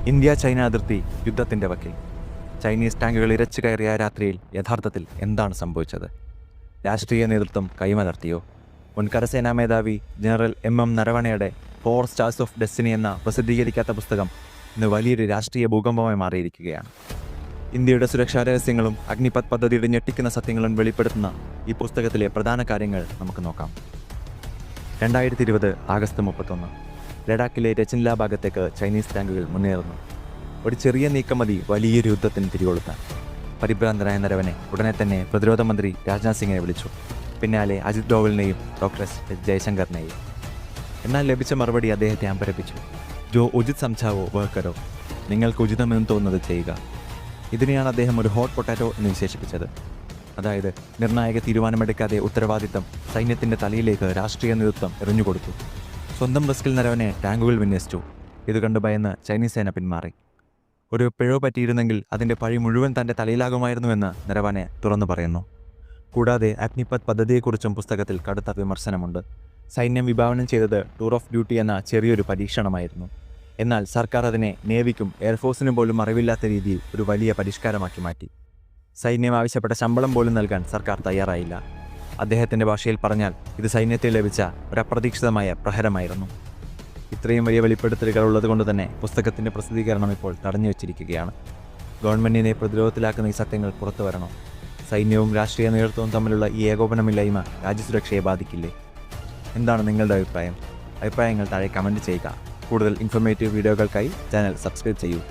India China അതിർത്തി യുദ്ധത്തിൻ്റെ വക്കിൽ. ചൈനീസ് ടാങ്കുകൾ ഇരച്ചു കയറിയ രാത്രിയിൽ യഥാർത്ഥത്തിൽ എന്താണ് സംഭവിച്ചത്? രാഷ്ട്രീയ നേതൃത്വം കൈമലർത്തിയോ? മുൻ കരസേനാ മേധാവി ജനറൽ എം നരവണയുടെ 4 സ്റ്റാർസ് ഓഫ് ഡെസ്റ്റിനി എന്ന പ്രസിദ്ധീകരിക്കാത്ത പുസ്തകം ഇന്ന് വലിയൊരു രാഷ്ട്രീയ ഭൂകമ്പമായി മാറിയിരിക്കുകയാണ്. ഇന്ത്യയുടെ സുരക്ഷാ രഹസ്യങ്ങളും അഗ്നിപത് പദ്ധതിയുടെ ഞെട്ടിക്കുന്ന സത്യങ്ങളും വെളിപ്പെടുത്തുന്ന ഈ പുസ്തകത്തിലെ പ്രധാന കാര്യങ്ങൾ നമുക്ക് നോക്കാം. 2020 ആഗസ്റ്റ് 31 ലഡാക്കിലെ രചൻല ഭാഗത്തേക്ക് ചൈനീസ് ടാങ്കുകൾ മുന്നേറുന്നു. ഒരു ചെറിയ നീക്കം മതി വലിയൊരു യുദ്ധത്തിന് തിരികൊളുത്താൻ. പരിഭ്രാന്തനായ നരവനെ ഉടനെ തന്നെ പ്രതിരോധ മന്ത്രി രാജ്നാഥ് സിംഗിനെ വിളിച്ചു. പിന്നാലെ അജിത് ഡോവലിനെയും ഡോക്ടർ എസ് ജയശങ്കറിനെയും. എന്നാൽ ലഭിച്ച മറുപടി അദ്ദേഹത്തെ അമ്പരപ്പിച്ചു. ജോ ഉചിത് സംസാവോ വേർക്കരോ, നിങ്ങൾക്ക് ഉചിതമെന്ന് തോന്നുന്നത് ചെയ്യുക. ഇതിനെയാണ് അദ്ദേഹം ഒരു ഹോട്ട് പൊട്ടാറ്റോ എന്ന് വിശേഷിപ്പിച്ചത്. അതായത് നിർണായക തീരുമാനമെടുക്കാതെ ഉത്തരവാദിത്തം സൈന്യത്തിൻ്റെ തലയിലേക്ക് രാഷ്ട്രീയ നേതൃത്വം എറിഞ്ഞുകൊടുത്തു. സ്വന്തം റിസ്കിൽ നരവനെ ടാങ്കുകൾ വിന്യസിച്ചു. ഇത് കണ്ടു ഭയന്ന് ചൈനീസ് സേന പിന്മാറി. ഒരു പിഴവ് പറ്റിയിരുന്നെങ്കിൽ അതിൻ്റെ പഴി മുഴുവൻ തൻ്റെ തലയിലാകുമായിരുന്നുവെന്ന് നരവനെ തുറന്നു പറയുന്നു. കൂടാതെ അഗ്നിപത് പദ്ധതിയെക്കുറിച്ചും പുസ്തകത്തിൽ കടുത്ത വിമർശനമുണ്ട്. സൈന്യം വിഭാവനം ചെയ്തത് ടൂർ ഓഫ് ഡ്യൂട്ടി എന്ന ചെറിയൊരു പരീക്ഷണമായിരുന്നു. എന്നാൽ സർക്കാർ അതിനെ നേവിക്കും എയർഫോഴ്സിനും പോലും അറിവില്ലാത്ത രീതിയിൽ ഒരു വലിയ പരിഷ്കാരമാക്കി മാറ്റി. സൈന്യം ആവശ്യപ്പെട്ട ശമ്പളം പോലും നൽകാൻ സർക്കാർ തയ്യാറായില്ല. അദ്ദേഹത്തിൻ്റെ ഭാഷയിൽ പറഞ്ഞാൽ ഇത് സൈന്യത്തിൽ ലഭിച്ച ഒരു അപ്രതീക്ഷിതമായ പ്രഹരമായിരുന്നു. ഇത്രയും വലിയ വെളിപ്പെടുത്തലുകൾ ഉള്ളതുകൊണ്ട് തന്നെ പുസ്തകത്തിൻ്റെ പ്രസിദ്ധീകരണം ഇപ്പോൾ തടഞ്ഞു വച്ചിരിക്കുകയാണ്. ഗവൺമെൻറ്റിനെ പ്രതിരോധത്തിലാക്കുന്ന ഈ സത്യങ്ങൾ പുറത്തു വരണം. സൈന്യവും രാഷ്ട്രീയ നേതൃത്വവും തമ്മിലുള്ള ഈ ഏകോപനമില്ലായ്മ രാജ്യസുരക്ഷയെ ബാധിക്കില്ലേ? എന്താണ് നിങ്ങളുടെ അഭിപ്രായം? അഭിപ്രായങ്ങൾ താഴെ കമൻറ്റ് ചെയ്യുക. കൂടുതൽ ഇൻഫോർമേറ്റീവ് വീഡിയോകൾക്കായി ചാനൽ സബ്സ്ക്രൈബ് ചെയ്യൂ.